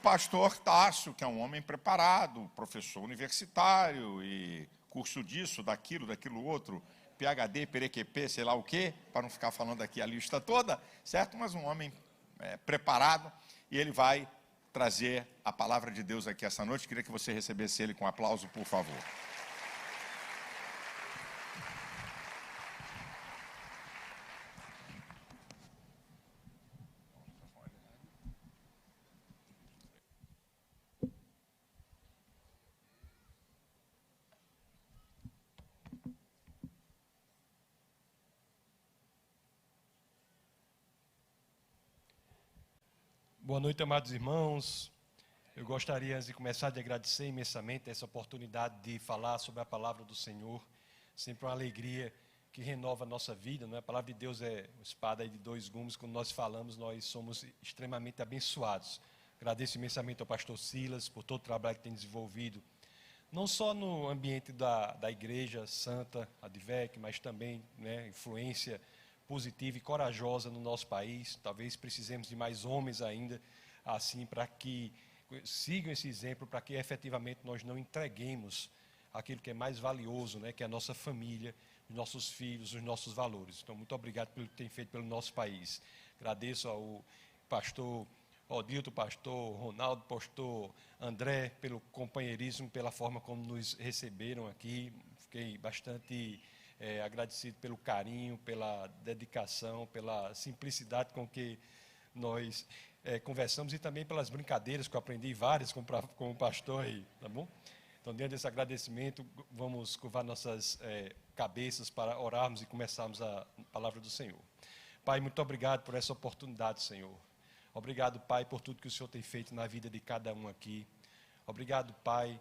pastor Tássio, que é um homem preparado, professor universitário, e curso disso, daquilo outro, PhD, perequepê, sei lá o quê, para não ficar falando aqui a lista toda, certo? Mas um homem preparado, e ele vai trazer a palavra de Deus aqui essa noite. Queria que você recebesse ele com aplauso, por favor. Boa noite, amados irmãos. Eu gostaria, antes de começar, de agradecer imensamente essa oportunidade de falar sobre a palavra do Senhor. Sempre uma alegria que renova a nossa vida, não é? A palavra de Deus é uma espada de dois gumes. Quando nós falamos, nós somos extremamente abençoados. Agradeço imensamente ao pastor Silas por todo o trabalho que tem desenvolvido, não só no ambiente da Igreja Santa, a DIVEC, mas também, né, influência positiva e corajosa no nosso país. Talvez precisemos de mais homens ainda, assim, para que sigam esse exemplo, para que efetivamente nós não entreguemos aquilo que é mais valioso, né, que é a nossa família, os nossos filhos, os nossos valores. Então, muito obrigado pelo que tem feito pelo nosso país. Agradeço ao pastor Odilto, pastor Ronaldo, pastor André, pelo companheirismo, pela forma como nos receberam aqui. Fiquei bastante agradecido pelo carinho, pela dedicação, pela simplicidade com que nós conversamos e também pelas brincadeiras que eu aprendi várias com o pastor aí, tá bom? Então, diante desse agradecimento, vamos curvar nossas cabeças para orarmos e começarmos a palavra do Senhor. Pai, muito obrigado por essa oportunidade, Senhor. Obrigado, Pai, por tudo que o Senhor tem feito na vida de cada um aqui. Obrigado, Pai,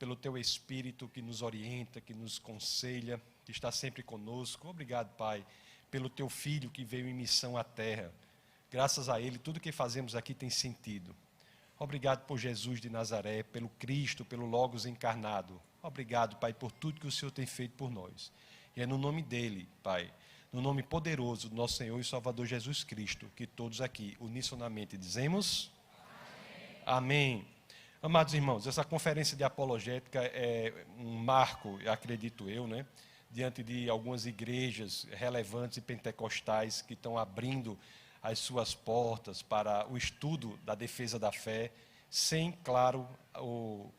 pelo Teu Espírito que nos orienta, que nos conselha, que está sempre conosco. Obrigado, Pai, pelo Teu Filho que veio em missão à terra. Graças a Ele, tudo que fazemos aqui tem sentido. Obrigado por Jesus de Nazaré, pelo Cristo, pelo Logos encarnado. Obrigado, Pai, por tudo que o Senhor tem feito por nós. E é no nome dEle, Pai, no nome poderoso do nosso Senhor e Salvador Jesus Cristo, que todos aqui, unissonamente, dizemos Amém. Amém. Amados irmãos, essa conferência de apologética é um marco, acredito eu, né, diante de algumas igrejas relevantes e pentecostais que estão abrindo as suas portas para o estudo da defesa da fé, sem, claro, o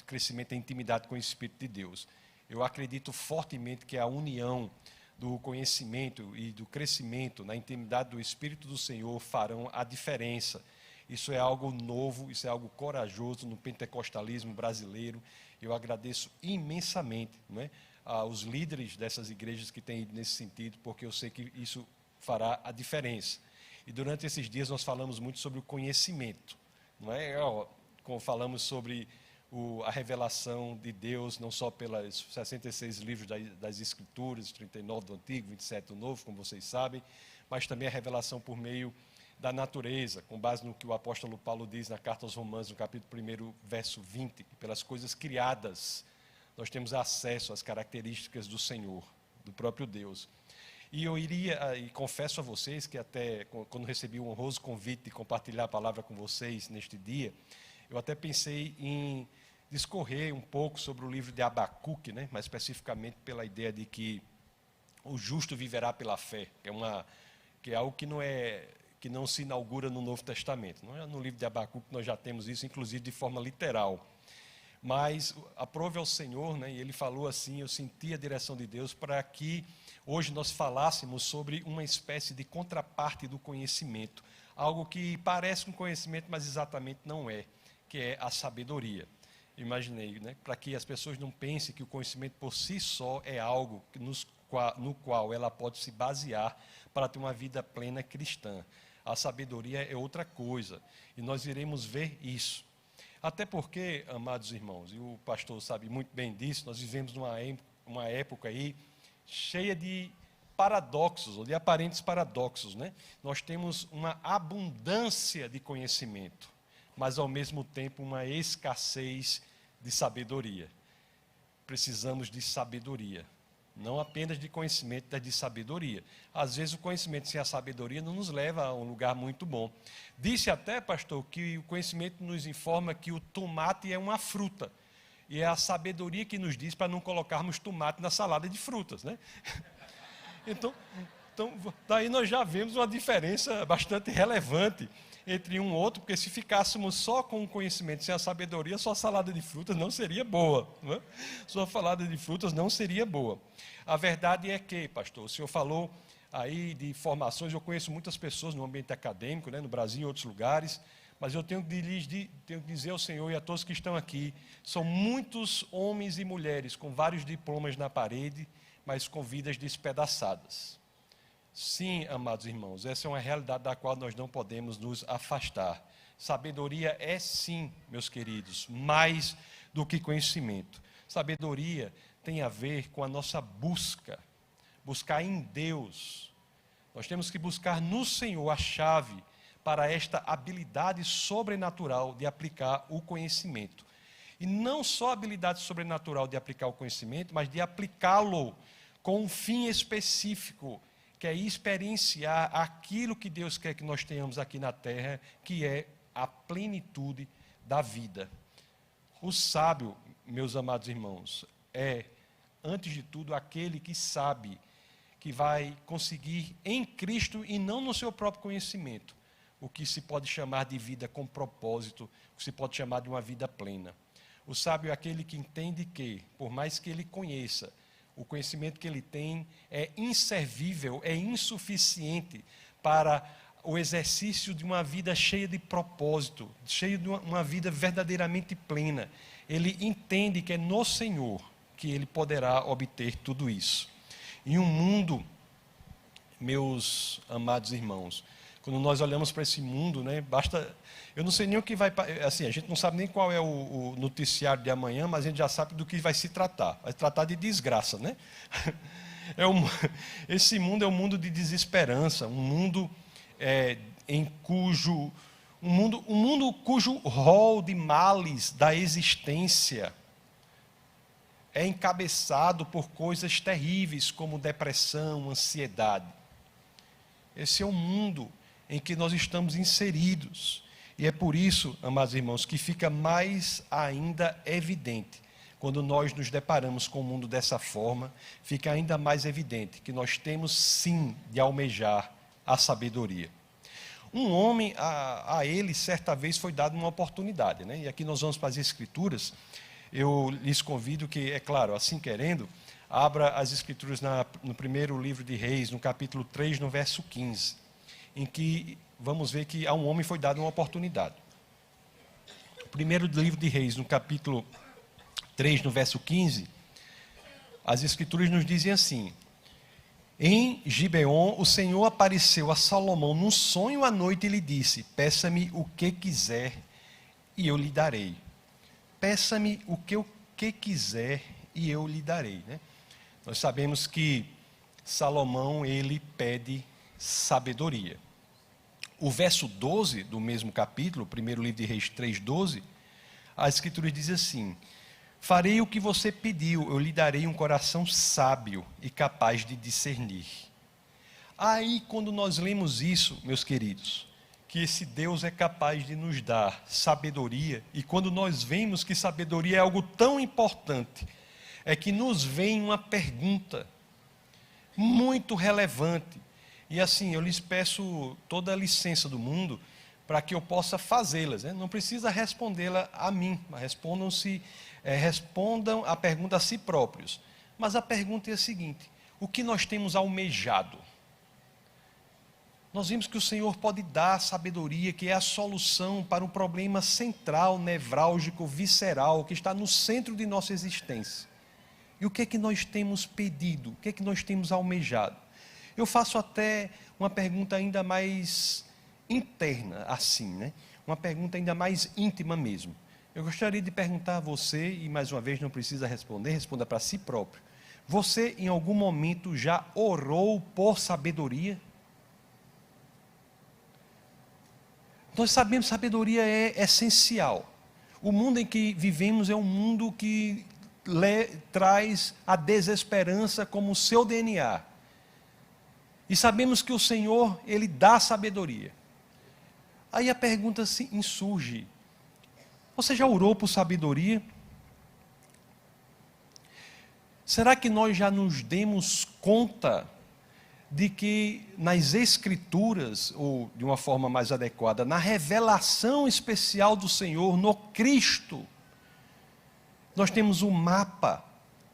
crescimento da intimidade com o Espírito de Deus. Eu acredito fortemente que a união do conhecimento e do crescimento na intimidade do Espírito do Senhor farão a diferença. Isso é algo novo, isso é algo corajoso no pentecostalismo brasileiro. Eu agradeço imensamente, né, aos líderes dessas igrejas que têm ido nesse sentido, porque eu sei que isso fará a diferença. E durante esses dias nós falamos muito sobre o conhecimento, não é? Como falamos sobre a revelação de Deus, não só pelos 66 livros das Escrituras, 39 do Antigo, 27 do Novo, como vocês sabem, mas também a revelação por meio da natureza, com base no que o apóstolo Paulo diz na carta aos Romanos, no capítulo 1, verso 20, pelas coisas criadas, nós temos acesso às características do Senhor, do próprio Deus. E eu e confesso a vocês que até quando recebi o honroso convite de compartilhar a palavra com vocês neste dia, eu até pensei em discorrer um pouco sobre o livro de Abacuque, né? Mais especificamente pela ideia de que o justo viverá pela fé, que é algo que não se inaugura no Novo Testamento. Não é no livro de Abacuque nós já temos isso, inclusive de forma literal. Mas aprove ao Senhor, né? E ele falou assim, eu senti a direção de Deus para que hoje nós falássemos sobre uma espécie de contraparte do conhecimento, algo que parece um conhecimento, mas exatamente não é, que é a sabedoria. Imaginei, né? Para que as pessoas não pensem que o conhecimento por si só é algo no qual ela pode se basear para ter uma vida plena cristã. A sabedoria é outra coisa, e nós iremos ver isso. Até porque, amados irmãos, e o pastor sabe muito bem disso, nós vivemos uma época aí cheia de paradoxos, ou de aparentes paradoxos, né? Nós temos uma abundância de conhecimento, mas ao mesmo tempo uma escassez de sabedoria. Precisamos de sabedoria. não apenas de conhecimento, mas de sabedoria. Às vezes o conhecimento sem a sabedoria não nos leva a um lugar muito bom. Disse até, pastor, que o conhecimento nos informa que o tomate é uma fruta. E é a sabedoria que nos diz para não colocarmos tomate na salada de frutas, né? Então, daí nós já vemos uma diferença bastante relevante entre um e outro, porque se ficássemos só com o conhecimento sem a sabedoria, só a salada de frutas não seria boa. Não é? Só a salada de frutas não seria boa. A verdade é que, pastor, o senhor falou aí de formações, eu conheço muitas pessoas no ambiente acadêmico, né, no Brasil e em outros lugares, mas eu tenho que dizer ao senhor e a todos que estão aqui, são muitos homens e mulheres com vários diplomas na parede, mas com vidas despedaçadas. Sim, amados irmãos, essa é uma realidade da qual nós não podemos nos afastar. Sabedoria é sim, meus queridos, mais do que conhecimento. Sabedoria tem a ver com a nossa buscar em Deus. Nós temos que buscar no Senhor a chave para esta habilidade sobrenatural de aplicar o conhecimento. E não só a habilidade sobrenatural de aplicar o conhecimento, mas de aplicá-lo com um fim específico, que é experienciar aquilo que Deus quer que nós tenhamos aqui na terra, que é a plenitude da vida. O sábio, meus amados irmãos, é, antes de tudo, aquele que sabe que vai conseguir em Cristo e não no seu próprio conhecimento, o que se pode chamar de vida com propósito, o que se pode chamar de uma vida plena. O sábio é aquele que entende que, por mais que ele conheça, o conhecimento que ele tem é inservível, é insuficiente para o exercício de uma vida cheia de propósito, cheia de uma vida verdadeiramente plena. Ele entende que é no Senhor que ele poderá obter tudo isso. Em um mundo, meus amados irmãos, quando nós olhamos para esse mundo, né, basta... Eu não sei nem o que vai... Assim, a gente não sabe nem qual é o noticiário de amanhã, mas a gente já sabe do que vai se tratar. Vai se tratar de desgraça, né? Esse mundo é um mundo de desesperança, um mundo um mundo cujo rol de males da existência é encabeçado por coisas terríveis como depressão, ansiedade. Esse é o mundo em que nós estamos inseridos. E é por isso, amados irmãos, que fica mais ainda evidente, quando nós nos deparamos com o mundo dessa forma, fica ainda mais evidente que nós temos sim de almejar a sabedoria. Um homem, a ele certa vez foi dada uma oportunidade, né? E aqui nós vamos para as Escrituras. Eu lhes convido que, é claro, assim querendo, abra as Escrituras no primeiro livro de Reis, no capítulo 3, no verso 15, em que vamos ver que a um homem foi dada uma oportunidade. O primeiro livro de Reis, no capítulo 3, no verso 15, as Escrituras nos dizem assim: em Gibeon, o Senhor apareceu a Salomão num sonho à noite e lhe disse: peça-me o que quiser e eu lhe darei. Peça-me o que quiser e eu lhe darei. Né? Nós sabemos que Salomão, ele pede sabedoria. O verso 12 do mesmo capítulo, primeiro livro de Reis 3:12, a Escritura diz assim: farei o que você pediu, eu lhe darei um coração sábio e capaz de discernir. Aí, quando nós lemos isso, meus queridos, que esse Deus é capaz de nos dar sabedoria, e quando nós vemos que sabedoria é algo tão importante, é que nos vem uma pergunta muito relevante. E assim, eu lhes peço toda a licença do mundo para que eu possa fazê-las. Né? Não precisa respondê-la a mim, mas respondam a pergunta a si próprios. Mas a pergunta é a seguinte: o que nós temos almejado? Nós vimos que o Senhor pode dar sabedoria, que é a solução para um problema central, nevrálgico, visceral, que está no centro de nossa existência. E o que é que nós temos pedido? O que é que nós temos almejado? Eu faço até uma pergunta ainda mais interna, assim, né? Uma pergunta ainda mais íntima mesmo. Eu gostaria de perguntar a você, e mais uma vez não precisa responder, responda para si próprio. Você, em algum momento, já orou por sabedoria? Nós sabemos que sabedoria é essencial. O mundo em que vivemos é um mundo que traz a desesperança como seu DNA. E sabemos que o Senhor, Ele dá sabedoria. Aí a pergunta se insurge: você já orou por sabedoria? Será que nós já nos demos conta de que nas Escrituras, ou de uma forma mais adequada, na revelação especial do Senhor, no Cristo, nós temos um mapa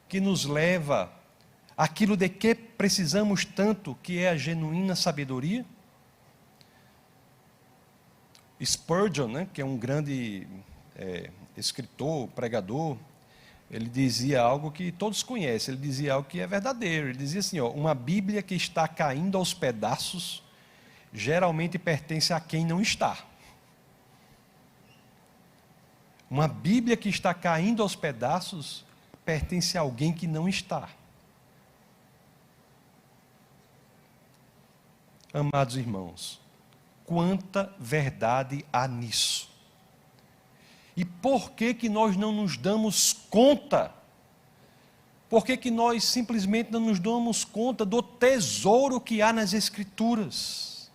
que nos leva àquilo de que precisamos tanto, que é a genuína sabedoria? Spurgeon, né, que é um grande escritor, pregador, ele dizia algo que todos conhecem, ele dizia algo que é verdadeiro. Ele dizia assim, uma Bíblia que está caindo aos pedaços, geralmente pertence a quem não está. Uma Bíblia que está caindo aos pedaços, pertence a alguém que não está. Amados irmãos, quanta verdade há nisso. E por que nós não nos damos conta? Por que nós simplesmente não nos damos conta do tesouro que há nas Escrituras?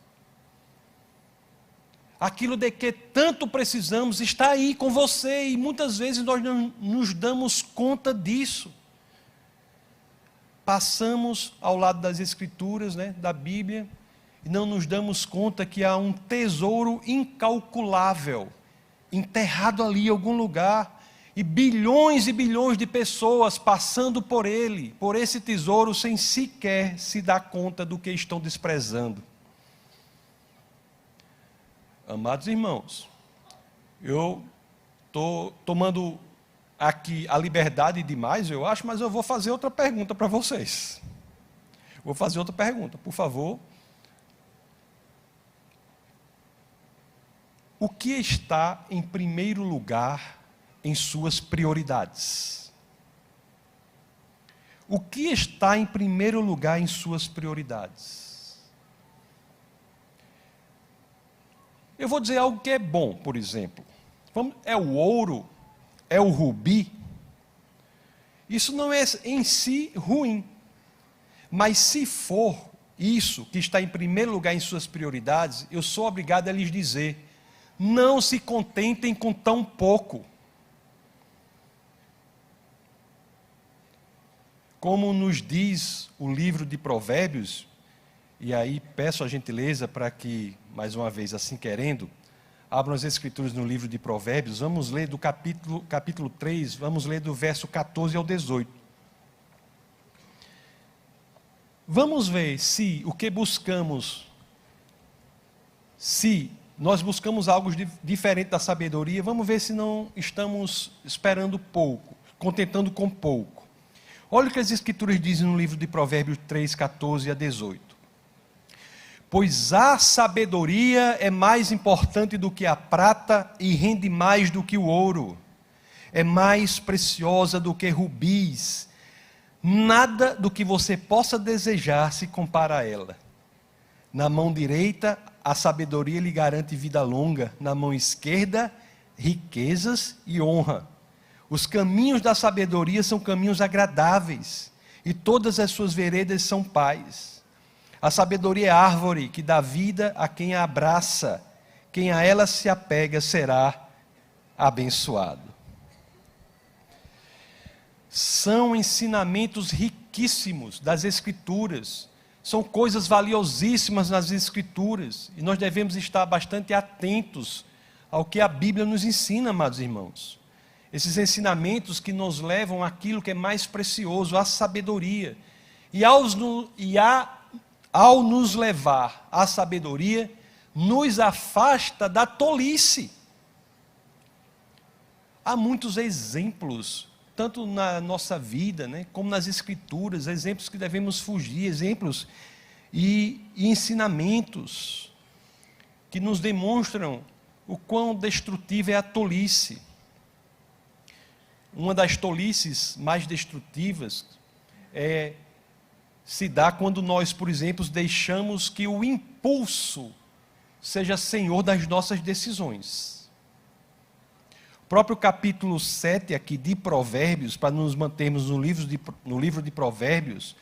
Aquilo de que tanto precisamos está aí com você, e muitas vezes nós não nos damos conta disso. Passamos ao lado das Escrituras, né, da Bíblia, e não nos damos conta que há um tesouro incalculável, enterrado ali em algum lugar, e bilhões de pessoas passando por ele, por esse tesouro, sem sequer se dar conta do que estão desprezando. Amados irmãos, eu estou tomando aqui a liberdade demais, eu acho, mas eu vou fazer outra pergunta para vocês. Vou fazer outra pergunta, por favor. O que está em primeiro lugar em suas prioridades? O que está em primeiro lugar em suas prioridades? Eu vou dizer algo que é bom, por exemplo. É o ouro? É o rubi? Isso não é em si ruim. Mas se for isso que está em primeiro lugar em suas prioridades, eu sou obrigado a lhes dizer: não se contentem com tão pouco. Como nos diz o livro de Provérbios, e aí peço a gentileza para que, mais uma vez, assim querendo, abram as Escrituras no livro de Provérbios, vamos ler do capítulo 3, vamos ler do verso 14 ao 18. Vamos ver se o que buscamos, se nós buscamos algo diferente da sabedoria, vamos ver se não estamos esperando pouco, contentando com pouco. Olha o que as Escrituras dizem no livro de Provérbios 3, 14 a 18. Pois a sabedoria é mais importante do que a prata e rende mais do que o ouro. É mais preciosa do que rubis. Nada do que você possa desejar se compara a ela. Na mão direita, a sabedoria lhe garante vida longa, na mão esquerda, riquezas e honra. Os caminhos da sabedoria são caminhos agradáveis, e todas as suas veredas são paz. A sabedoria é árvore que dá vida a quem a abraça, quem a ela se apega será abençoado. São ensinamentos riquíssimos das Escrituras, são coisas valiosíssimas nas Escrituras, e nós devemos estar bastante atentos ao que a Bíblia nos ensina, amados irmãos. Esses ensinamentos que nos levam àquilo que é mais precioso, à sabedoria. E ao nos levar à sabedoria, nos afasta da tolice. Há muitos exemplos, tanto na nossa vida, né, como nas Escrituras, exemplos que devemos fugir, exemplos e ensinamentos que nos demonstram o quão destrutiva é a tolice. Uma das tolices mais destrutivas se dá quando nós, por exemplo, deixamos que o impulso seja senhor das nossas decisões. próprio capítulo 7 aqui de Provérbios, para nos mantermos no livro de Provérbios,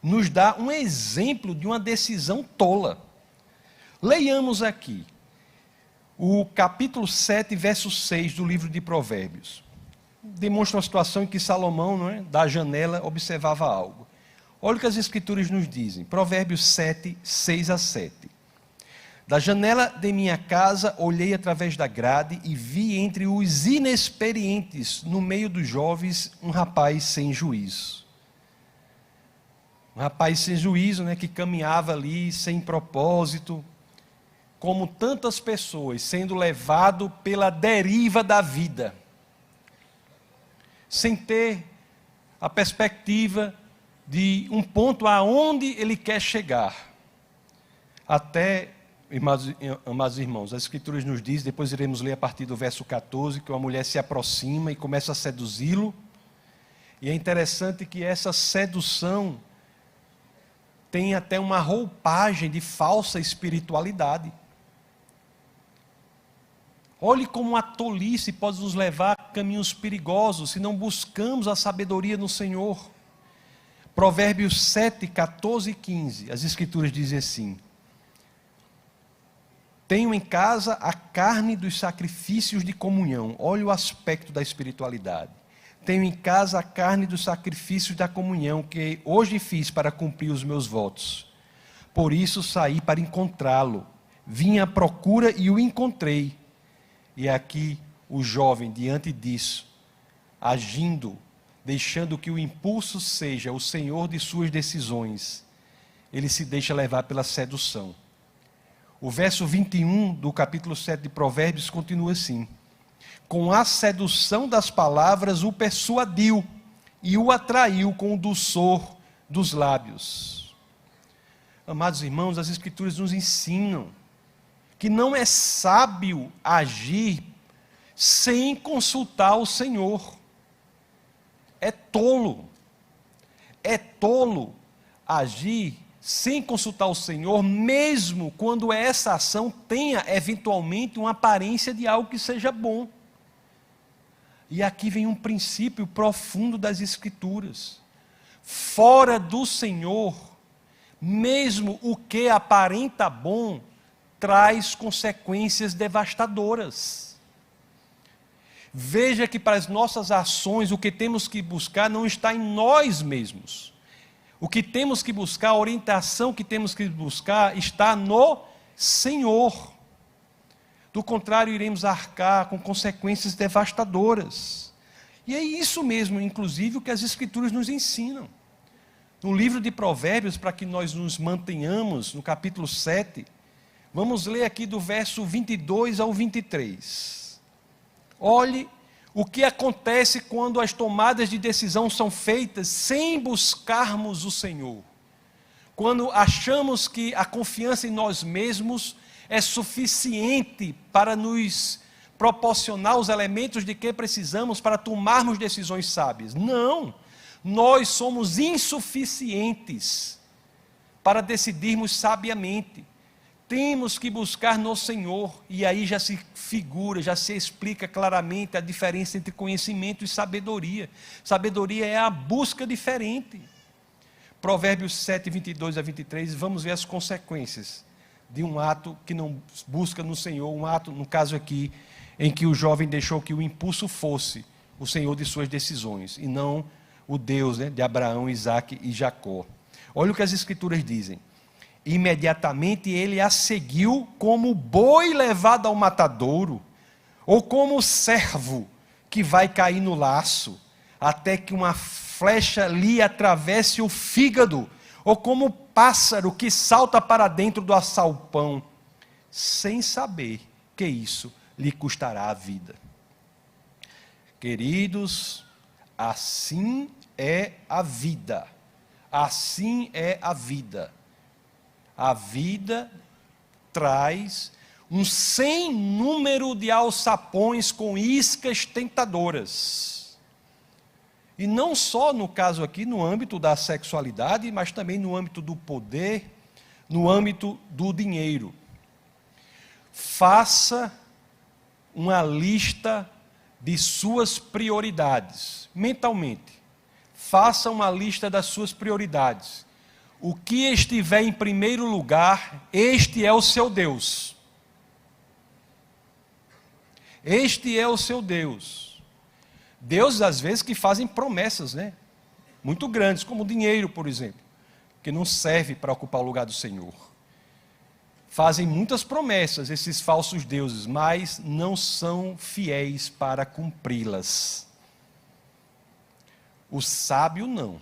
nos dá um exemplo de uma decisão tola. Leiamos aqui o capítulo 7, verso 6 do livro de Provérbios. Demonstra uma situação em que Salomão, não é, da janela, observava algo. Olha o que as Escrituras nos dizem. Provérbios 7, 6 a 7. Da janela de minha casa, olhei através da grade e vi entre os inexperientes, no meio dos jovens, um rapaz sem juízo. Um rapaz sem juízo, né, que caminhava ali sem propósito, como tantas pessoas, sendo levado pela deriva da vida, sem ter a perspectiva de um ponto aonde ele quer chegar. Até, amados irmãos, as Escrituras nos dizem, depois iremos ler a partir do verso 14, que uma mulher se aproxima e começa a seduzi-lo. E é interessante que essa sedução tem até uma roupagem de falsa espiritualidade. Olhe como a tolice pode nos levar a caminhos perigosos se não buscamos a sabedoria no Senhor. Provérbios 7, 14 e 15, as Escrituras dizem assim: tenho em casa a carne dos sacrifícios de comunhão. Olha o aspecto da espiritualidade. Tenho em casa a carne dos sacrifícios da comunhão, que hoje fiz para cumprir os meus votos. Por isso saí para encontrá-lo. Vim à procura e o encontrei. E aqui o jovem, diante disso, agindo, deixando que o impulso seja o senhor de suas decisões, ele se deixa levar pela sedução. O verso 21 do capítulo 7 de Provérbios continua assim: com a sedução das palavras o persuadiu e o atraiu com o dulçor dos lábios. Amados irmãos, as Escrituras nos ensinam que não é sábio agir sem consultar o Senhor. É tolo agir sem consultar o Senhor, mesmo quando essa ação tenha eventualmente uma aparência de algo que seja bom. E aqui vem um princípio profundo das Escrituras. Fora do Senhor, mesmo o que aparenta bom, traz consequências devastadoras. Veja que para as nossas ações, o que temos que buscar não está em nós mesmos. O que temos que buscar, a orientação que temos que buscar, está no Senhor. Do contrário, iremos arcar com consequências devastadoras. E é isso mesmo, inclusive, o que as Escrituras nos ensinam. No livro de Provérbios, para que nós nos mantenhamos, no capítulo 7, vamos ler aqui do verso 22 ao 23. Olhe o que acontece quando as tomadas de decisão são feitas sem buscarmos o Senhor. Quando achamos que a confiança em nós mesmos é suficiente para nos proporcionar os elementos de que precisamos para tomarmos decisões sábias. Não, nós somos insuficientes para decidirmos sabiamente. Temos que buscar no Senhor, e aí já se figura, já se explica claramente a diferença entre conhecimento e sabedoria. Sabedoria é a busca diferente. Provérbios 7, 22 a 23, vamos ver as consequências de um ato que não busca no Senhor, um ato, no caso aqui, em que o jovem deixou que o impulso fosse o Senhor de suas decisões, e não o Deus, né, de Abraão, Isaque e Jacó. Olha o que as Escrituras dizem. Imediatamente ele a seguiu como boi levado ao matadouro, ou como servo que vai cair no laço, até que uma flecha lhe atravesse o fígado, ou como pássaro que salta para dentro do assalpão, sem saber que isso lhe custará a vida. Queridos, assim é a vida. Assim é a vida. A vida traz um sem número de alçapões com iscas tentadoras. E não só no caso aqui, no âmbito da sexualidade, mas também no âmbito do poder, no âmbito do dinheiro. Faça uma lista de suas prioridades, mentalmente. Faça uma lista das suas prioridades. O que estiver em primeiro lugar, este é o seu Deus. Este é o seu Deus. Deus, às vezes, que fazem promessas, né? Muito grandes, como o dinheiro, por exemplo, que não serve para ocupar o lugar do Senhor. Fazem muitas promessas, esses falsos deuses, mas não são fiéis para cumpri-las. O sábio não.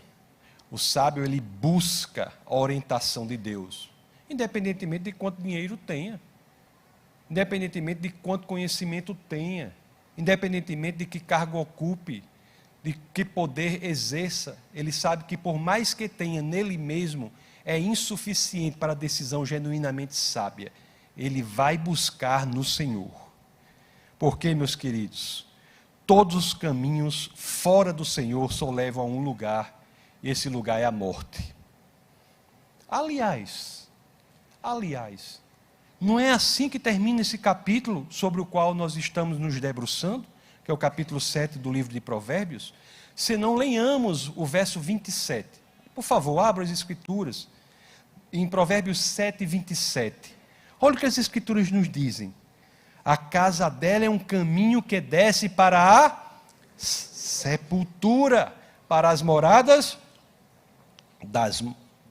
O sábio, ele busca a orientação de Deus, independentemente de quanto dinheiro tenha, independentemente de quanto conhecimento tenha, independentemente de que cargo ocupe, de que poder exerça. Ele sabe que por mais que tenha nele mesmo, é insuficiente para a decisão genuinamente sábia. Ele vai buscar no Senhor. Porque, meus queridos, todos os caminhos fora do Senhor só levam a um lugar, e esse lugar é a morte. Aliás, não é assim que termina esse capítulo sobre o qual nós estamos nos debruçando, que é o capítulo 7 do livro de Provérbios? Se não leiamos o verso 27. Por favor, abra as Escrituras. Em Provérbios 7, 27. Olha o que as Escrituras nos dizem. A casa dela é um caminho que desce para a sepultura, para as moradas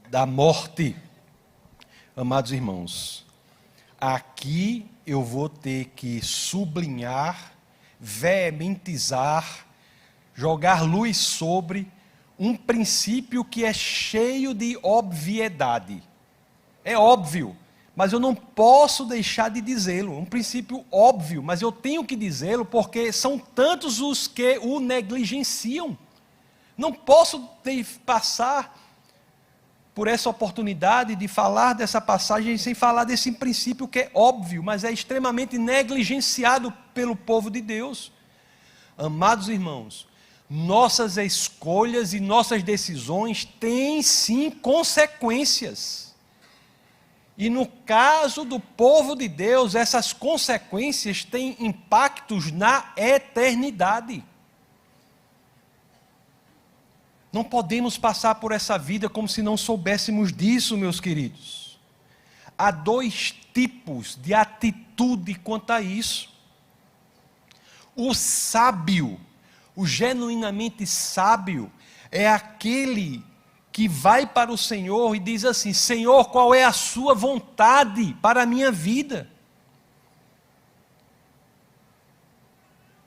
da morte. Amados irmãos, aqui eu vou ter que sublinhar, veementizar, jogar luz sobre um princípio que é cheio de obviedade. É óbvio, mas eu não posso deixar de dizê-lo. Um princípio óbvio, mas eu tenho que dizê-lo porque são tantos os que o negligenciam. Não posso passar por essa oportunidade de falar dessa passagem sem falar desse princípio que é óbvio, mas é extremamente negligenciado pelo povo de Deus. Amados irmãos, nossas escolhas e nossas decisões têm sim consequências. E no caso do povo de Deus, essas consequências têm impactos na eternidade. Não podemos passar por essa vida como se não soubéssemos disso, meus queridos. Há dois tipos de atitude quanto a isso. O sábio, o genuinamente sábio, é aquele que vai para o Senhor e diz assim: Senhor, qual é a sua vontade para a minha vida?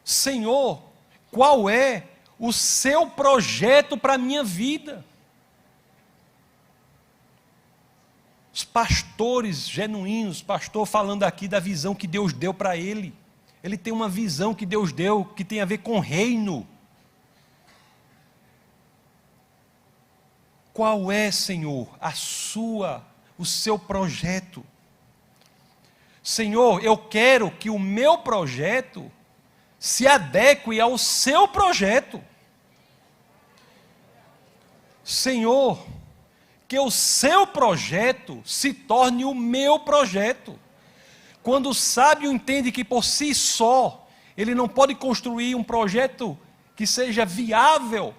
Senhor, qual é o seu projeto para a minha vida? Os pastores genuínos, pastor falando aqui da visão que Deus deu para ele. Ele tem uma visão que Deus deu que tem a ver com reino. Qual é, Senhor, o seu projeto? Senhor, eu quero que o meu projeto se adeque ao seu projeto. Senhor, que o seu projeto se torne o meu projeto. Quando o sábio entende que por si só ele não pode construir um projeto que seja viável,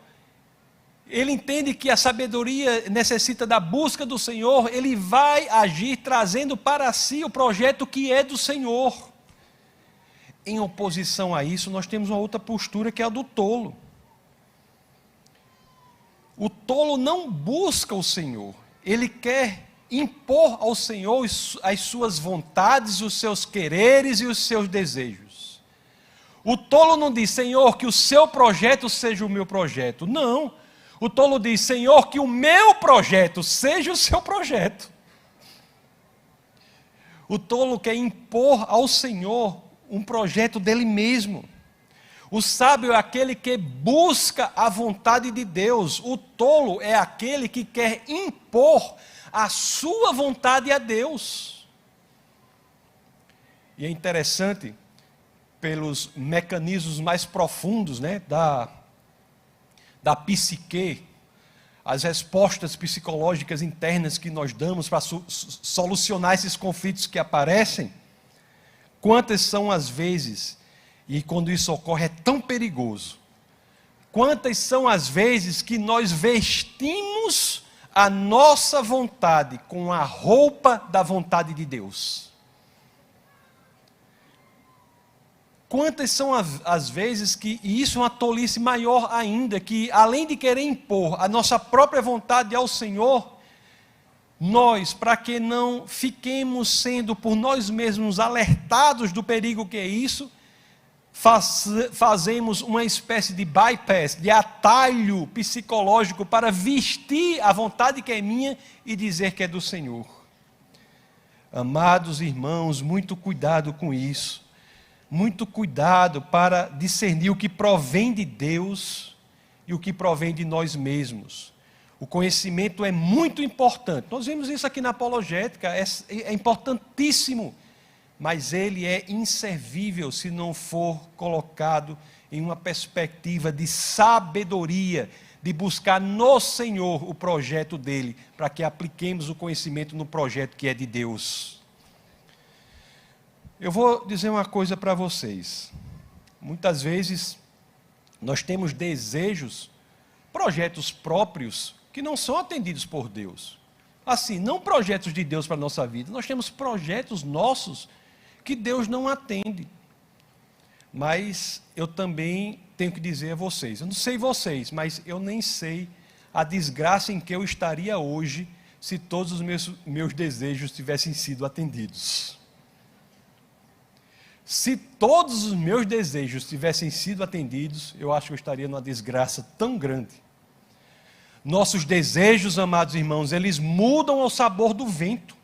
ele entende que a sabedoria necessita da busca do Senhor, ele vai agir trazendo para si o projeto que é do Senhor. Em oposição a isso, nós temos uma outra postura que é a do tolo. O tolo não busca o Senhor, ele quer impor ao Senhor as suas vontades, os seus quereres e os seus desejos. O tolo não diz: Senhor, que o seu projeto seja o meu projeto. Não. O tolo diz: Senhor, que o meu projeto seja o seu projeto. O tolo quer impor ao Senhor um projeto dele mesmo. O sábio é aquele que busca a vontade de Deus. O tolo é aquele que quer impor a sua vontade a Deus. E é interessante, pelos mecanismos mais profundos, né, da psique, as respostas psicológicas internas que nós damos para solucionar esses conflitos que aparecem, quantas são as vezes E quando isso ocorre é tão perigoso. Quantas são as vezes que nós vestimos a nossa vontade com a roupa da vontade de Deus? Quantas são as vezes que, e isso é uma tolice maior ainda, que além de querer impor a nossa própria vontade ao Senhor, nós, para que não fiquemos sendo por nós mesmos alertados do perigo que é isso, fazemos uma espécie de bypass, de atalho psicológico para vestir a vontade que é minha e dizer que é do Senhor. Amados irmãos, muito cuidado com isso. Muito cuidado para discernir o que provém de Deus e o que provém de nós mesmos. O conhecimento é muito importante. Nós vimos isso aqui na apologética, é importantíssimo. Mas ele é inservível se não for colocado em uma perspectiva de sabedoria, de buscar no Senhor o projeto dele, para que apliquemos o conhecimento no projeto que é de Deus. Eu vou dizer uma coisa para vocês. Muitas vezes nós temos desejos, projetos próprios, que não são atendidos por Deus. Assim, não projetos de Deus para a nossa vida, nós temos projetos nossos que Deus não atende. Mas eu também tenho que dizer a vocês, eu não sei vocês, mas eu nem sei a desgraça em que eu estaria hoje se todos os meus desejos tivessem sido atendidos. Se todos os meus desejos tivessem sido atendidos, eu acho que eu estaria numa desgraça tão grande. Nossos desejos, amados irmãos, eles mudam ao sabor do vento.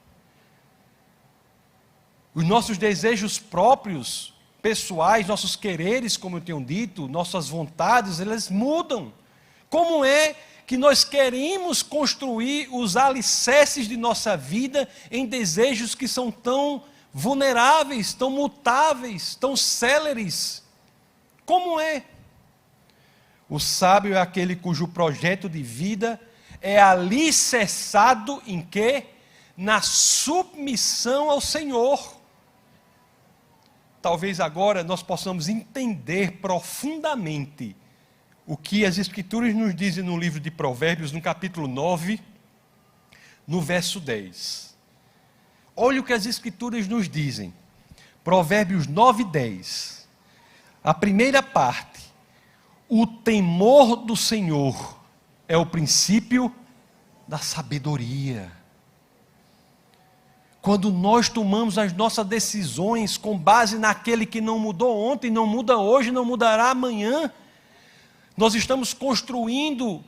Os nossos desejos próprios, pessoais, nossos quereres, como eu tenho dito, nossas vontades, elas mudam. Como é que nós queremos construir os alicerces de nossa vida em desejos que são tão vulneráveis, tão mutáveis, tão céleres? Como é? O sábio é aquele cujo projeto de vida é alicerçado em quê? Na submissão ao Senhor. Talvez agora nós possamos entender profundamente o que as Escrituras nos dizem no livro de Provérbios, no capítulo 9, no verso 10. Olha o que as Escrituras nos dizem. Provérbios 9, 10. A primeira parte. O temor do Senhor é o princípio da sabedoria. Quando nós tomamos as nossas decisões com base naquele que não mudou ontem, não muda hoje, não mudará amanhã, nós estamos construindo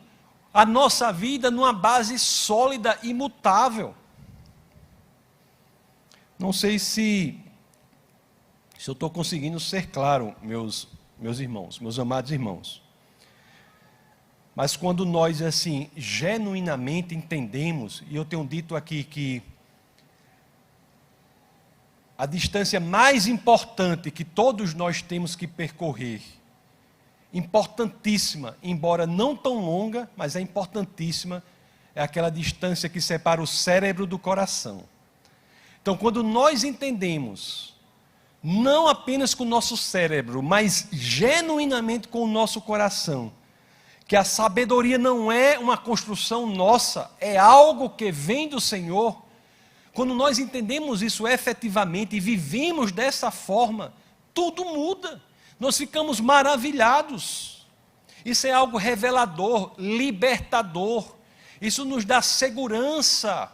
a nossa vida numa base sólida e imutável. Não sei se eu estou conseguindo ser claro, meus irmãos, meus amados irmãos. Mas quando nós, assim, genuinamente entendemos, e eu tenho dito aqui que a distância mais importante que todos nós temos que percorrer, importantíssima, embora não tão longa, mas é importantíssima, é aquela distância que separa o cérebro do coração. Então, quando nós entendemos, não apenas com o nosso cérebro, mas genuinamente com o nosso coração, que a sabedoria não é uma construção nossa, é algo que vem do Senhor. Quando nós entendemos isso efetivamente e vivemos dessa forma, tudo muda. Nós ficamos maravilhados. Isso é algo revelador, libertador. Isso nos dá segurança.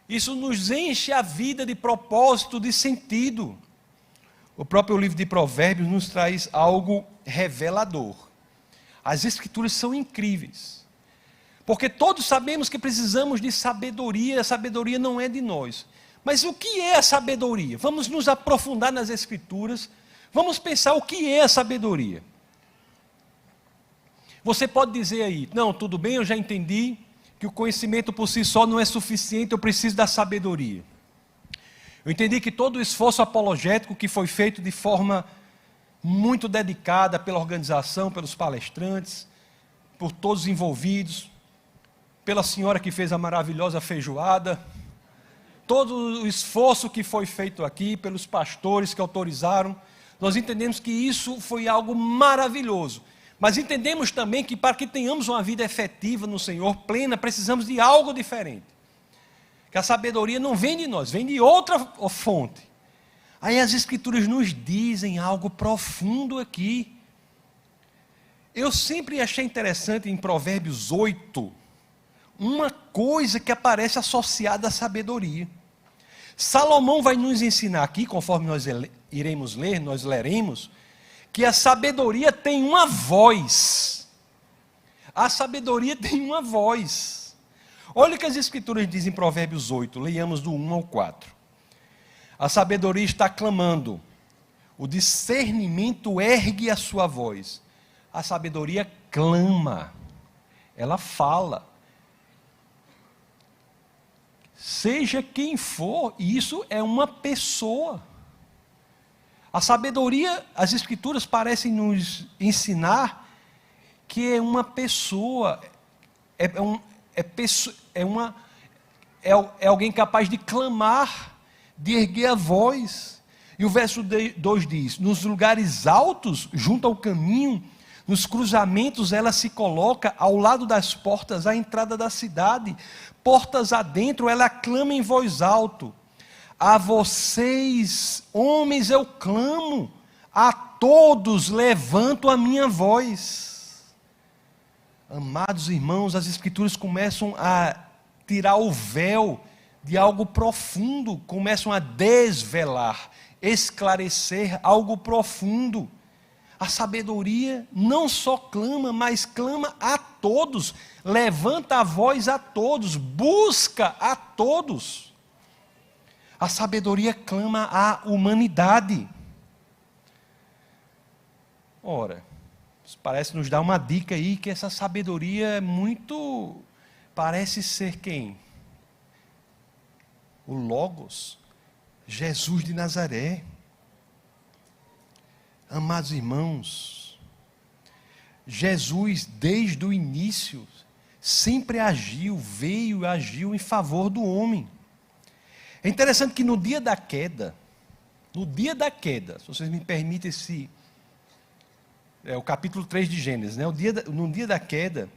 Isso nos enche a vida de propósito, de sentido. O próprio livro de Provérbios nos traz algo revelador. As Escrituras são incríveis. Porque todos sabemos que precisamos de sabedoria, a sabedoria não é de nós. Mas o que é a sabedoria? Vamos nos aprofundar nas Escrituras, vamos pensar o que é a sabedoria. Você pode dizer aí, não, tudo bem, eu já entendi que o conhecimento por si só não é suficiente, eu preciso da sabedoria. Eu entendi que todo o esforço apologético que foi feito de forma muito dedicada pela organização, pelos palestrantes, por todos os envolvidos, pela senhora que fez a maravilhosa feijoada, todo o esforço que foi feito aqui, pelos pastores que autorizaram, Nós entendemos que isso foi algo maravilhoso. Mas entendemos também que para que tenhamos uma vida efetiva no Senhor, plena, precisamos de algo diferente. Que a sabedoria não vem de nós, vem de outra fonte. Aí as Escrituras nos dizem algo profundo aqui. Eu sempre achei interessante em Provérbios 8, uma coisa que aparece associada à sabedoria. Salomão vai nos ensinar aqui, conforme nós iremos ler, nós leremos, que a sabedoria tem uma voz. A sabedoria tem uma voz. Olha o que as Escrituras dizem em Provérbios 8, leiamos do 1 ao 4. A sabedoria está clamando, o discernimento ergue a sua voz. A sabedoria clama, ela fala. Seja quem for, isso é uma pessoa. A sabedoria, as Escrituras parecem nos ensinar que é uma pessoa, é alguém capaz de clamar, de erguer a voz. E o verso 2 diz: nos lugares altos, junto ao caminho, nos cruzamentos ela se coloca ao lado das portas, à entrada da cidade, portas adentro, ela clama em voz alta. A vocês, homens, eu clamo, a todos levanto a minha voz. Amados irmãos, as Escrituras começam a tirar o véu de algo profundo, começam a desvelar, esclarecer algo profundo. A sabedoria não só clama, mas clama a todos, levanta a voz a todos, busca a todos. A sabedoria clama à humanidade. Ora, isso parece nos dar uma dica aí que essa sabedoria é muito, parece ser quem? O Logos, Jesus de Nazaré. Amados irmãos, Jesus desde o início sempre veio e agiu em favor do homem. É interessante que no dia da queda, se vocês me permitem o capítulo 3 de Gênesis, né? No dia da queda,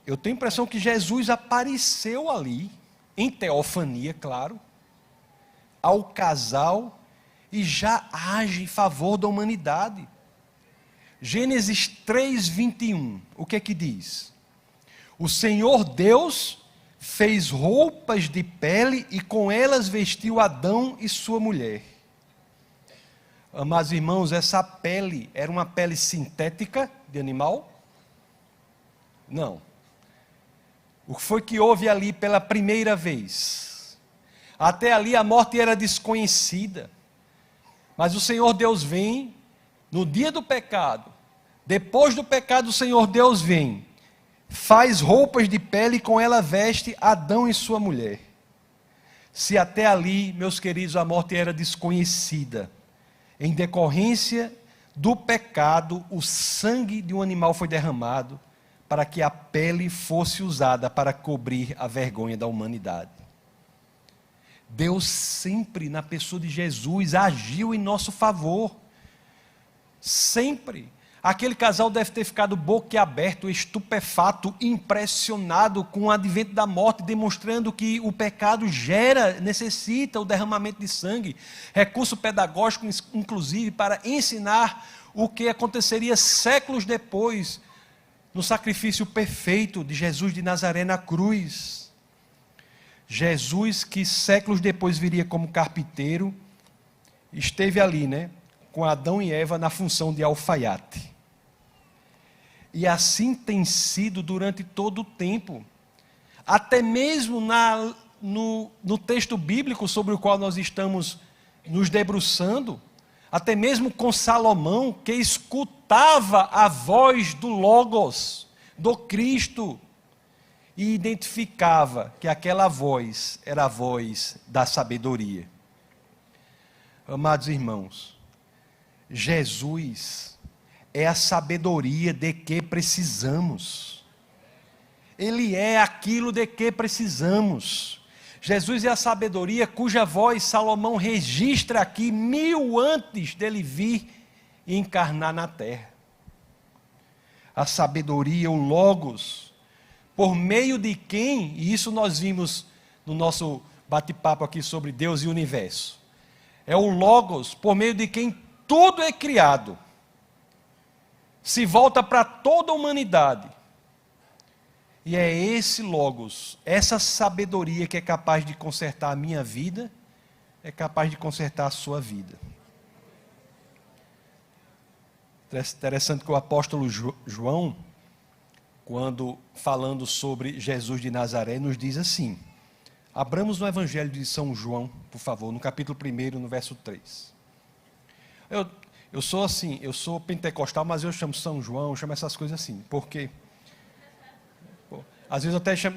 eu tenho a impressão que Jesus apareceu ali, em teofania, claro, ao casal, e já age em favor da humanidade. Gênesis 3:21, o que é que diz? O Senhor Deus fez roupas de pele e com elas vestiu Adão e sua mulher. Amados irmãos, essa pele era uma pele sintética de animal? Não. O que foi que houve ali pela primeira vez? Até ali a morte era desconhecida. Mas o Senhor Deus vem no dia do pecado. Depois do pecado, o Senhor Deus vem, faz roupas de pele e com ela veste Adão e sua mulher. Se até ali, meus queridos, a morte era desconhecida, em decorrência do pecado, o sangue de um animal foi derramado para que a pele fosse usada para cobrir a vergonha da humanidade. Deus sempre, na pessoa de Jesus, agiu em nosso favor. Sempre. Aquele casal deve ter ficado boquiaberto, estupefato, impressionado com o advento da morte, demonstrando que o pecado necessita o derramamento de sangue. Recurso pedagógico, inclusive, para ensinar o que aconteceria séculos depois, no sacrifício perfeito de Jesus de Nazaré na cruz. Jesus, que séculos depois viria como carpinteiro, esteve ali, com Adão e Eva na função de alfaiate. E assim tem sido durante todo o tempo. Até mesmo no texto bíblico sobre o qual nós estamos nos debruçando, até mesmo com Salomão, que escutava a voz do Logos, do Cristo, e identificava que aquela voz era a voz da sabedoria. Amados irmãos, Jesus é a sabedoria de que precisamos. Ele é aquilo de que precisamos. Jesus é a sabedoria cuja voz Salomão registra aqui 1000 antes dele vir e encarnar na terra. A sabedoria, o Logos, por meio de quem, e isso nós vimos no nosso bate-papo aqui sobre Deus e o universo, é o Logos por meio de quem tudo é criado, se volta para toda a humanidade. E é esse Logos, essa sabedoria que é capaz de consertar a minha vida, é capaz de consertar a sua vida. Interessante que o apóstolo João, quando falando sobre Jesus de Nazaré, nos diz assim, abramos no Evangelho de São João, por favor, no capítulo 1, no verso 3. Eu sou assim, eu sou pentecostal, mas eu chamo São João, eu chamo essas coisas assim, porque às vezes eu até chamo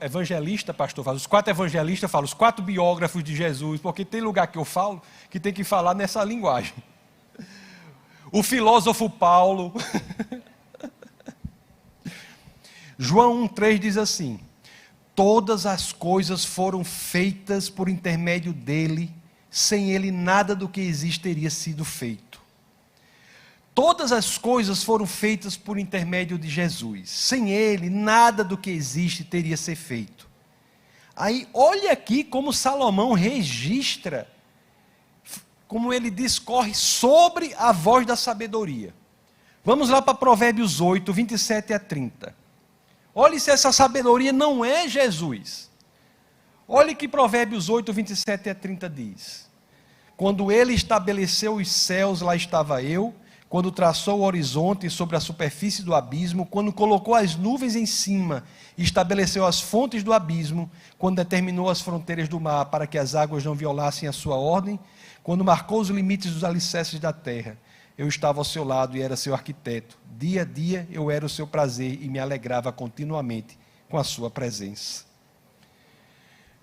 evangelista, pastor, os 4 evangelistas, eu falo os 4 biógrafos de Jesus, porque tem lugar que eu falo que tem que falar nessa linguagem. O filósofo Paulo. João 1,3 diz assim, todas as coisas foram feitas por intermédio dele, sem ele nada do que existe teria sido feito. Todas as coisas foram feitas por intermédio de Jesus. Sem ele, nada do que existe teria sido feito. Aí, olha aqui como Salomão registra, como ele discorre sobre a voz da sabedoria. Vamos lá para Provérbios 8, 27 a 30. Olhe se essa sabedoria não é Jesus. Olhe que Provérbios 8, 27 a 30 diz. Quando ele estabeleceu os céus, lá estava eu. Quando traçou o horizonte sobre a superfície do abismo, quando colocou as nuvens em cima e estabeleceu as fontes do abismo, quando determinou as fronteiras do mar para que as águas não violassem a sua ordem, quando marcou os limites dos alicerces da terra, eu estava ao seu lado e era seu arquiteto. Dia a dia eu era o seu prazer e me alegrava continuamente com a sua presença.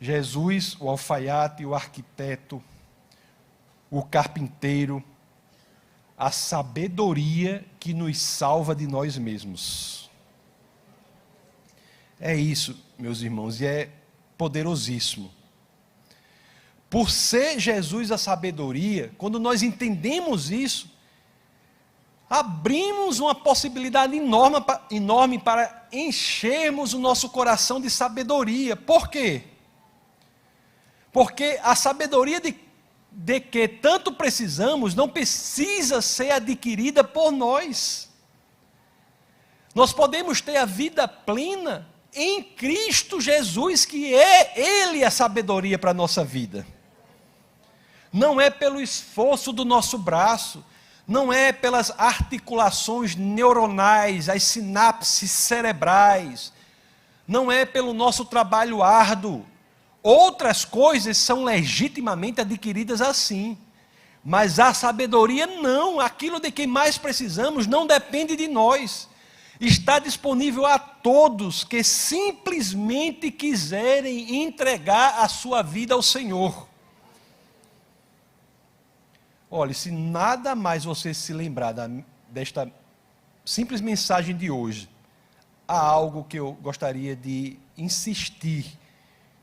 Jesus, o alfaiate, o arquiteto, o carpinteiro, a sabedoria que nos salva de nós mesmos. É isso, meus irmãos, e é poderosíssimo. Por ser Jesus a sabedoria, quando nós entendemos isso, abrimos uma possibilidade enorme para enchermos o nosso coração de sabedoria. Por quê? Porque a sabedoria de que tanto precisamos não precisa ser adquirida por nós. Nós podemos ter a vida plena em Cristo Jesus, que é Ele a sabedoria para a nossa vida. Não é pelo esforço do nosso braço, não é pelas articulações neuronais, as sinapses cerebrais, não é pelo nosso trabalho árduo. Outras coisas são legitimamente adquiridas assim, mas a sabedoria não, aquilo de que mais precisamos não depende de nós, está disponível a todos que simplesmente quiserem entregar a sua vida ao Senhor. Olha, se nada mais você se lembrar desta simples mensagem de hoje, há algo que eu gostaria de insistir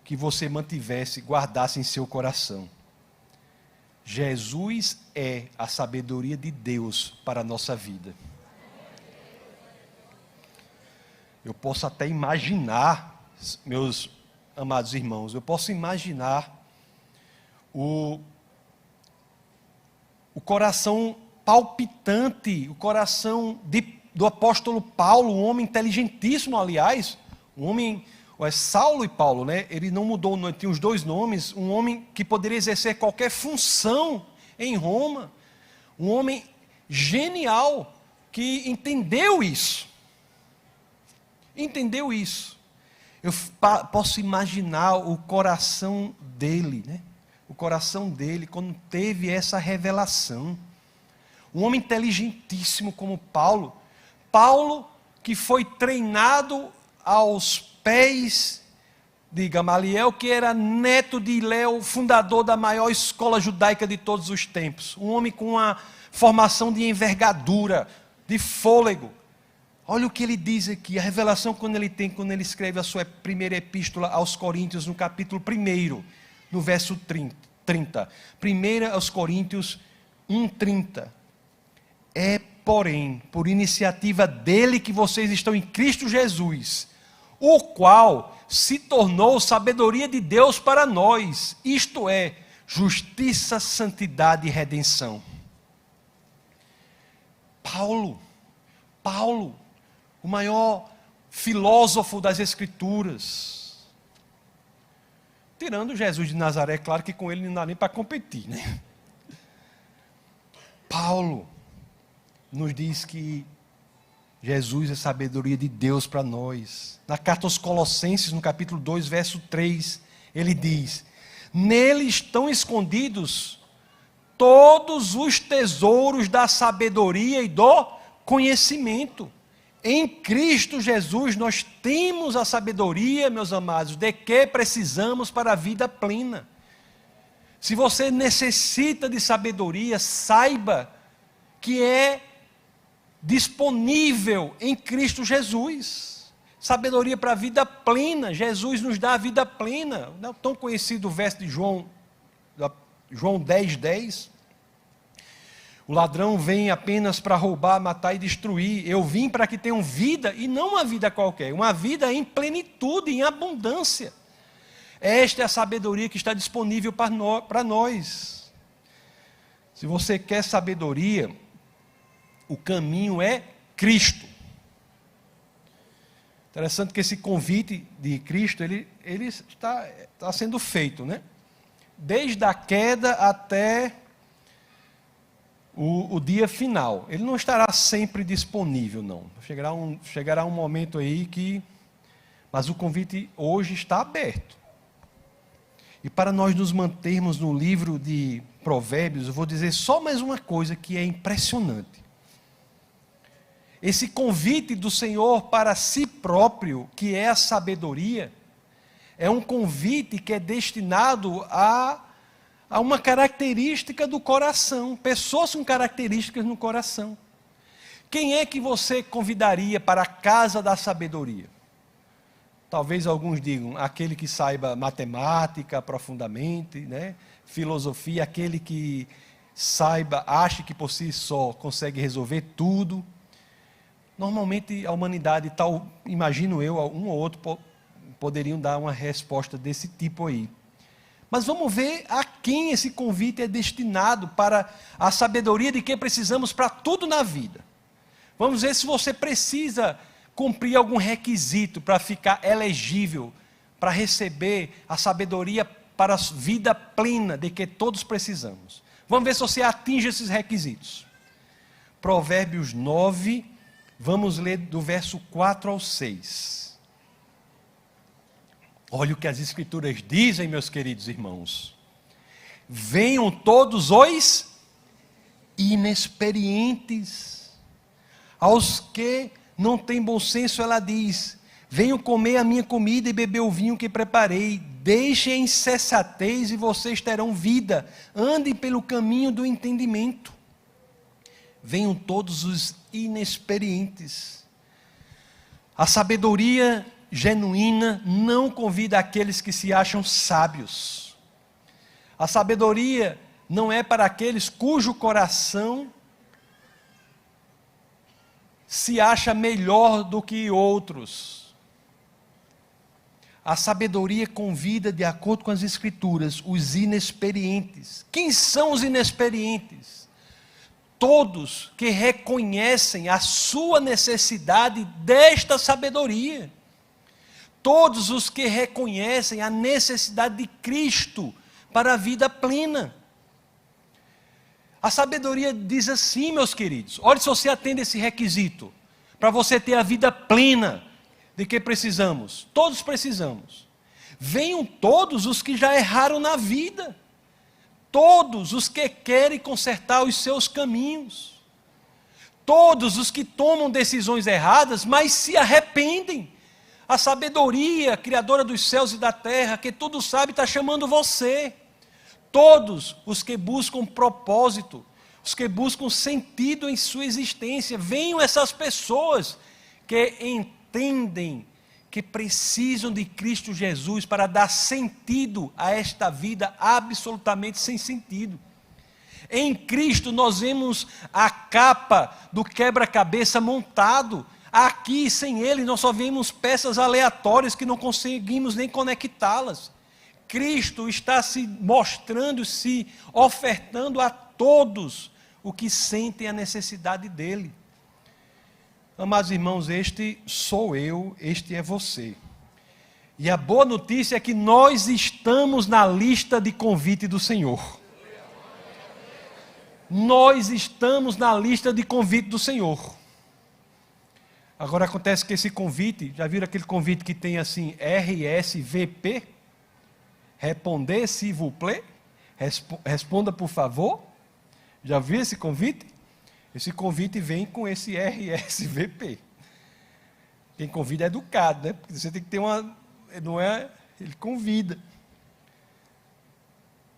que você mantivesse, guardasse em seu coração. Jesus é a sabedoria de Deus para a nossa vida. Eu posso até imaginar, meus amados irmãos, eu posso imaginar o coração palpitante, o coração do apóstolo Paulo, um homem inteligentíssimo, aliás, um homem, é Saulo e Paulo, né? Ele não mudou, tinha os 2 nomes, um homem que poderia exercer qualquer função em Roma, um homem genial, que entendeu isso. Entendeu isso. Eu posso imaginar o coração dele, né? O coração dele, quando teve essa revelação. Um homem inteligentíssimo como Paulo. Paulo, que foi treinado aos pés de Gamaliel, que era neto de Hilel, fundador da maior escola judaica de todos os tempos. Um homem com uma formação de envergadura, de fôlego. Olha o que ele diz aqui, a revelação quando ele escreve a sua primeira epístola aos Coríntios, no capítulo 1, no verso 30. 1 aos Coríntios 1:30. É, porém, por iniciativa dele que vocês estão em Cristo Jesus, o qual se tornou sabedoria de Deus para nós, isto é, justiça, santidade e redenção. Paulo, o maior filósofo das Escrituras, tirando Jesus de Nazaré, claro que com ele não dá nem para competir, né? Paulo nos diz que Jesus é sabedoria de Deus para nós. Na carta aos Colossenses, no capítulo 2, verso 3, ele diz: nele estão escondidos todos os tesouros da sabedoria e do conhecimento. Em Cristo Jesus nós temos a sabedoria, meus amados, de que precisamos para a vida plena. Se você necessita de sabedoria, saiba que é disponível em Cristo Jesus. Sabedoria para a vida plena. Jesus nos dá a vida plena. Não é tão conhecido o verso de João 10:10. O ladrão vem apenas para roubar, matar e destruir. Eu vim para que tenham vida, e não uma vida qualquer, uma vida em plenitude, em abundância. Esta é a sabedoria que está disponível para nós. Se você quer sabedoria, o caminho é Cristo. Interessante que esse convite de Cristo, ele está sendo feito, né? Desde a queda até o dia final. Ele não estará sempre disponível, não. Chegará um momento aí que... Mas o convite hoje está aberto. E para nós nos mantermos no livro de Provérbios, eu vou dizer só mais uma coisa que é impressionante. Esse convite do Senhor para si próprio, que é a sabedoria, é um convite que é destinado a uma característica do coração, pessoas com características no coração. Quem é que você convidaria para a casa da sabedoria? Talvez alguns digam, aquele que saiba matemática profundamente, né? Filosofia, aquele que ache que por si só consegue resolver tudo. Normalmente a humanidade, imagino eu, um ou outro poderiam dar uma resposta desse tipo aí. Mas vamos ver a quem esse convite é destinado, para a sabedoria de que precisamos para tudo na vida. Vamos ver se você precisa cumprir algum requisito para ficar elegível, para receber a sabedoria para a vida plena de que todos precisamos. Vamos ver se você atinge esses requisitos. Provérbios 9, vamos ler do verso 4 ao 6. Olha o que as Escrituras dizem, meus queridos irmãos. Venham todos os inexperientes, aos que não têm bom senso, ela diz: venham comer a minha comida e beber o vinho que preparei. Deixem a insensatez e vocês terão vida. Andem pelo caminho do entendimento. Venham todos os inexperientes. A sabedoria genuína não convida aqueles que se acham sábios. A sabedoria não é para aqueles cujo coração se acha melhor do que outros. A sabedoria convida, de acordo com as Escrituras, os inexperientes. Quem são os inexperientes? Todos que reconhecem a sua necessidade desta sabedoria. Todos os que reconhecem a necessidade de Cristo para a vida plena. A sabedoria diz assim, meus queridos, olha se você atende esse requisito, para você ter a vida plena de que precisamos. Todos precisamos. Venham todos os que já erraram na vida. Todos os que querem consertar os seus caminhos. Todos os que tomam decisões erradas, mas se arrependem. A sabedoria, criadora dos céus e da terra, que tudo sabe, está chamando você. Todos os que buscam propósito, os que buscam sentido em sua existência. Venham essas pessoas que entendem que precisam de Cristo Jesus para dar sentido a esta vida absolutamente sem sentido. Em Cristo nós vemos a capa do quebra-cabeça montado. Aqui, sem Ele, nós só vemos peças aleatórias que não conseguimos nem conectá-las. Cristo está se mostrando, se ofertando a todos o que sentem a necessidade dEle. Amados irmãos, este sou eu, este é você. E a boa notícia é que nós estamos na lista de convite do Senhor. Nós estamos na lista de convite do Senhor. Agora acontece que esse convite, já viram aquele convite que tem assim, RSVP? Responder, s'il vous plaît? Responda, por favor. Já viu esse convite? Esse convite vem com esse RSVP. Quem convida é educado, né? Porque você tem que ter uma... Não é... Ele convida.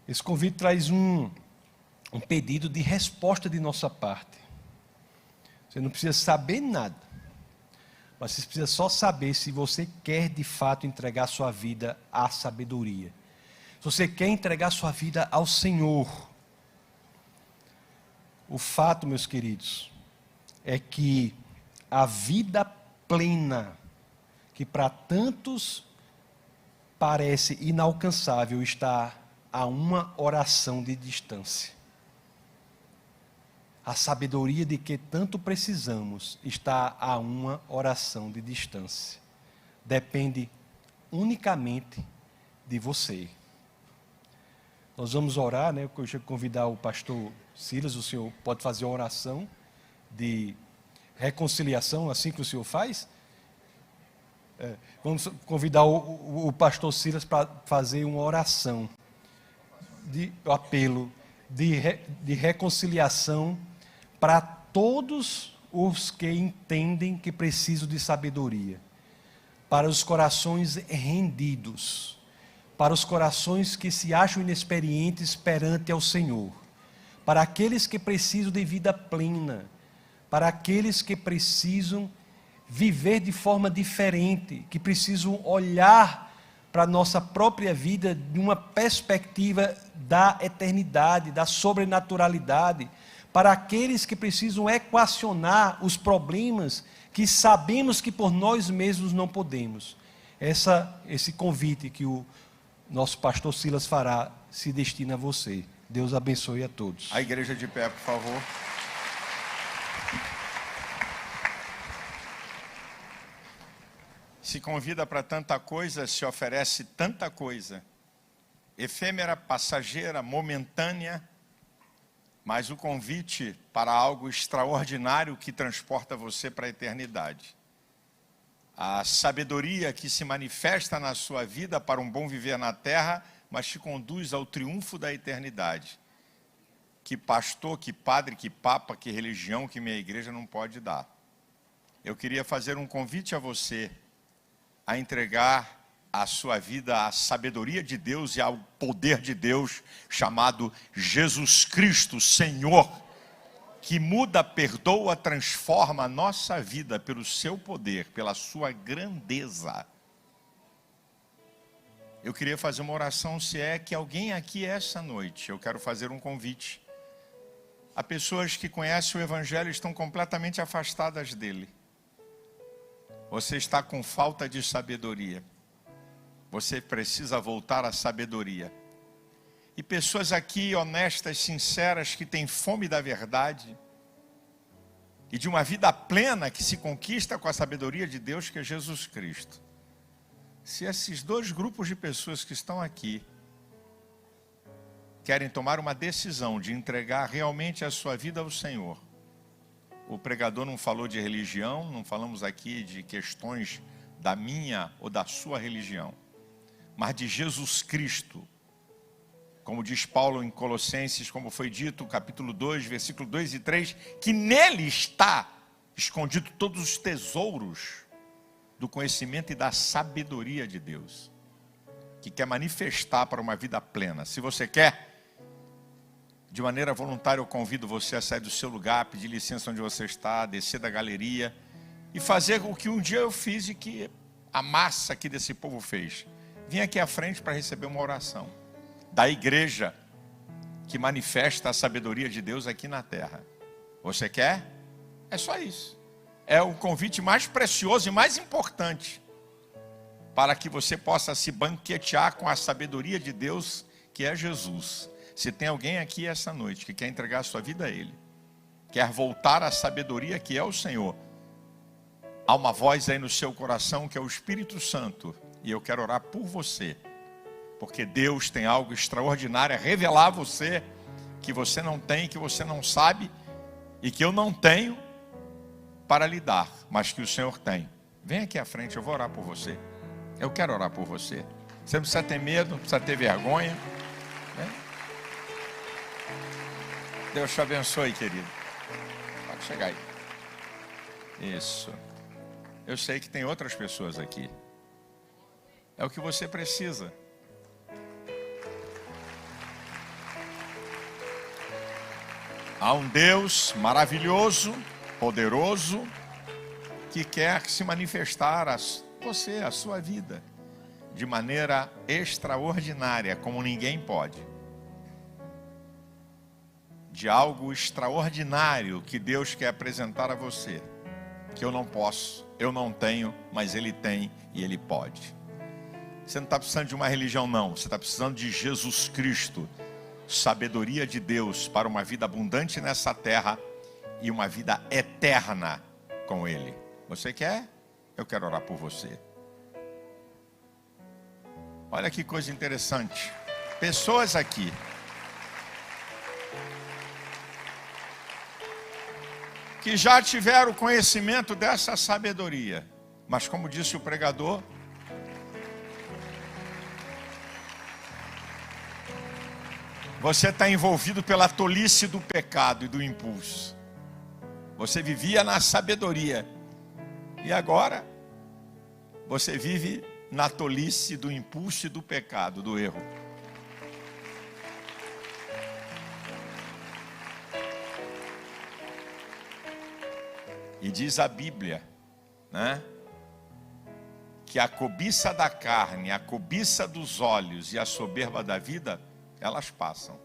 Esse convite traz um pedido de resposta de nossa parte. Você não precisa saber nada. Mas você precisa só saber se você quer de fato entregar sua vida à sabedoria. Se você quer entregar sua vida ao Senhor. O fato, meus queridos, é que a vida plena, que para tantos parece inalcançável, está a uma oração de distância. A sabedoria de que tanto precisamos está a uma oração de distância. Depende unicamente de você. Nós vamos orar, né? Eu vou convidar o pastor Silas, o senhor pode fazer uma oração de reconciliação, assim que o senhor faz. Vamos convidar o pastor Silas para fazer uma oração de apelo, de reconciliação para todos os que entendem que precisam de sabedoria, para os corações rendidos, para os corações que se acham inexperientes perante ao Senhor, para aqueles que precisam de vida plena, para aqueles que precisam viver de forma diferente, que precisam olhar para a nossa própria vida de uma perspectiva da eternidade, da sobrenaturalidade, para aqueles que precisam equacionar os problemas que sabemos que por nós mesmos não podemos. Esse convite que o nosso pastor Silas fará se destina a você. Deus abençoe a todos. A igreja de pé, por favor. Se convida para tanta coisa, se oferece tanta coisa. Efêmera, passageira, momentânea, mas o convite para algo extraordinário que transporta você para a eternidade. A sabedoria que se manifesta na sua vida para um bom viver na terra, mas te conduz ao triunfo da eternidade. Que pastor, que padre, que papa, que religião, que minha igreja não pode dar. Eu queria fazer um convite a você a entregar a sua vida à sabedoria de Deus e ao poder de Deus, chamado Jesus Cristo, Senhor, que muda, perdoa, transforma a nossa vida pelo seu poder, pela sua grandeza. Eu queria fazer uma oração, se é que alguém aqui essa noite, eu quero fazer um convite a pessoas que conhecem o Evangelho e estão completamente afastadas dele. Você está com falta de sabedoria. Você precisa voltar à sabedoria. E pessoas aqui honestas, sinceras, que têm fome da verdade e de uma vida plena que se conquista com a sabedoria de Deus, que é Jesus Cristo. Se esses dois grupos de pessoas que estão aqui querem tomar uma decisão de entregar realmente a sua vida ao Senhor, o pregador não falou de religião, não falamos aqui de questões da minha ou da sua religião, mas de Jesus Cristo, como diz Paulo em Colossenses, como foi dito, capítulo 2, versículo 2 e 3, que nele está escondido todos os tesouros do conhecimento e da sabedoria de Deus, que quer manifestar para uma vida plena. Se você quer, de maneira voluntária, eu convido você a sair do seu lugar, pedir licença onde você está, descer da galeria e fazer o que um dia eu fiz e que a massa aqui desse povo fez. Vim aqui à frente para receber uma oração da igreja que manifesta a sabedoria de Deus aqui na terra. Você quer? É só isso. É o convite mais precioso e mais importante para que você possa se banquetear com a sabedoria de Deus, que é Jesus. Se tem alguém aqui essa noite que quer entregar a sua vida a Ele, quer voltar à sabedoria que é o Senhor, há uma voz aí no seu coração que é o Espírito Santo, e eu quero orar por você, porque Deus tem algo extraordinário a revelar a você, que você não tem, que você não sabe, e que eu não tenho para lhe dar, mas que o Senhor tem. Vem aqui à frente, eu vou orar por você. Eu quero orar por você. Você não precisa ter medo, não precisa ter vergonha. Né? Deus te abençoe, querido. Pode chegar aí. Isso. Eu sei que tem outras pessoas aqui. É o que você precisa. Há um Deus maravilhoso, poderoso, que quer se manifestar a você, a sua vida, de maneira extraordinária, como ninguém pode. De algo extraordinário que Deus quer apresentar a você, que eu não posso, eu não tenho, mas Ele tem e Ele pode. Você não está precisando de uma religião, não. Você está precisando de Jesus Cristo, sabedoria de Deus para uma vida abundante nessa terra e uma vida eterna com Ele. Você quer? Eu quero orar por você. Olha que coisa interessante. Pessoas aqui que já tiveram conhecimento dessa sabedoria, mas como disse o pregador, você está envolvido pela tolice do pecado e do impulso. Você vivia na sabedoria e agora você vive na tolice do impulso e do pecado, do erro. E diz a Bíblia, né, que a cobiça da carne, a cobiça dos olhos e a soberba da vida, elas passam.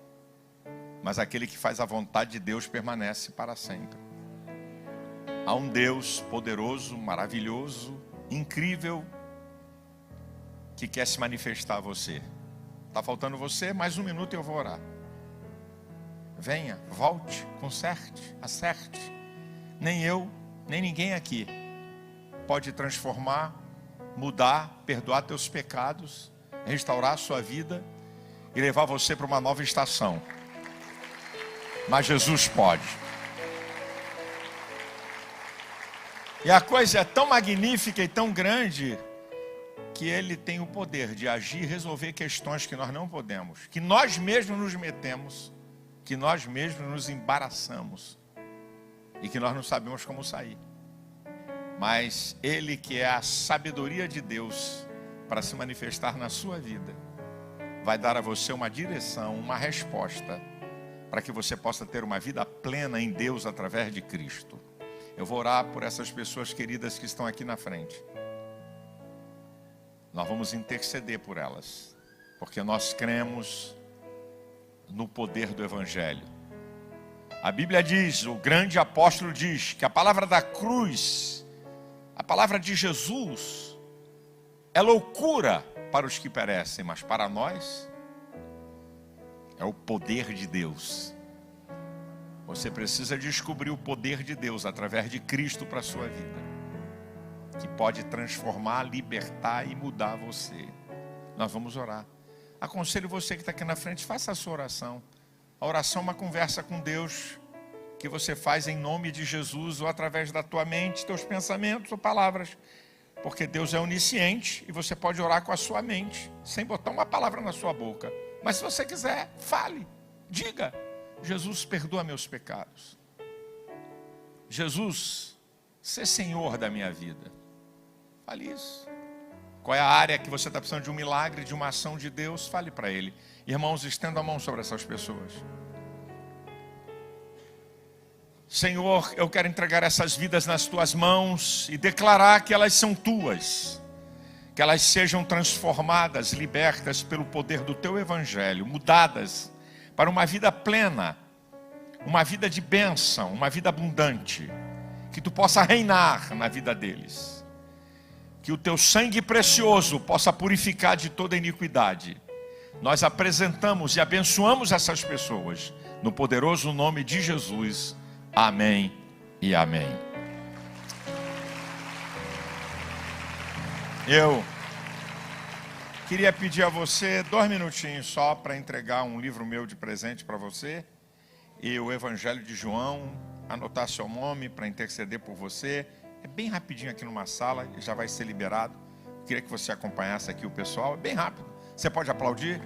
Mas aquele que faz a vontade de Deus permanece para sempre. Há um Deus poderoso, maravilhoso, incrível, que quer se manifestar a você. Está faltando você? Mais um minuto e eu vou orar. Venha, volte, conserte, acerte. Nem eu, nem ninguém aqui pode transformar, mudar, perdoar teus pecados, restaurar a sua vida e levar você para uma nova estação. Mas Jesus pode. E a coisa é tão magnífica e tão grande que Ele tem o poder de agir e resolver questões que nós não podemos, que nós mesmos nos metemos, que nós mesmos nos embaraçamos e que nós não sabemos como sair. Mas Ele, que é a sabedoria de Deus para se manifestar na sua vida, vai dar a você uma direção, uma resposta, para que você possa ter uma vida plena em Deus através de Cristo. Eu vou orar por essas pessoas queridas que estão aqui na frente. Nós vamos interceder por elas, porque nós cremos no poder do Evangelho. A Bíblia diz, o grande apóstolo diz, que a palavra da cruz, a palavra de Jesus, é loucura para os que perecem, mas para nós é o poder de Deus. Você precisa descobrir o poder de Deus através de Cristo para a sua vida, que pode transformar, libertar e mudar você. Nós vamos orar. Aconselho você que está aqui na frente, faça a sua oração. A oração é uma conversa com Deus que você faz em nome de Jesus ou através da tua mente, teus pensamentos ou palavras. Porque Deus é onisciente e você pode orar com a sua mente, sem botar uma palavra na sua boca. Mas se você quiser, fale, diga: Jesus, perdoa meus pecados. Jesus, ser Senhor da minha vida. Fale isso. Qual é a área que você está precisando de um milagre, de uma ação de Deus? Fale para Ele. Irmãos, estenda a mão sobre essas pessoas. Senhor, eu quero entregar essas vidas nas tuas mãos e declarar que elas são tuas, que elas sejam transformadas, libertas pelo poder do teu evangelho, mudadas para uma vida plena, uma vida de bênção, uma vida abundante, que tu possa reinar na vida deles, que o teu sangue precioso possa purificar de toda iniquidade. Nós apresentamos e abençoamos essas pessoas, no poderoso nome de Jesus. Amém e amém. Eu queria pedir a você 2 minutinhos só para entregar um livro meu de presente para você, e o Evangelho de João, anotar seu nome para interceder por você. É bem rapidinho aqui numa sala e já vai ser liberado. Queria que você acompanhasse aqui o pessoal, é bem rápido. Você pode aplaudir?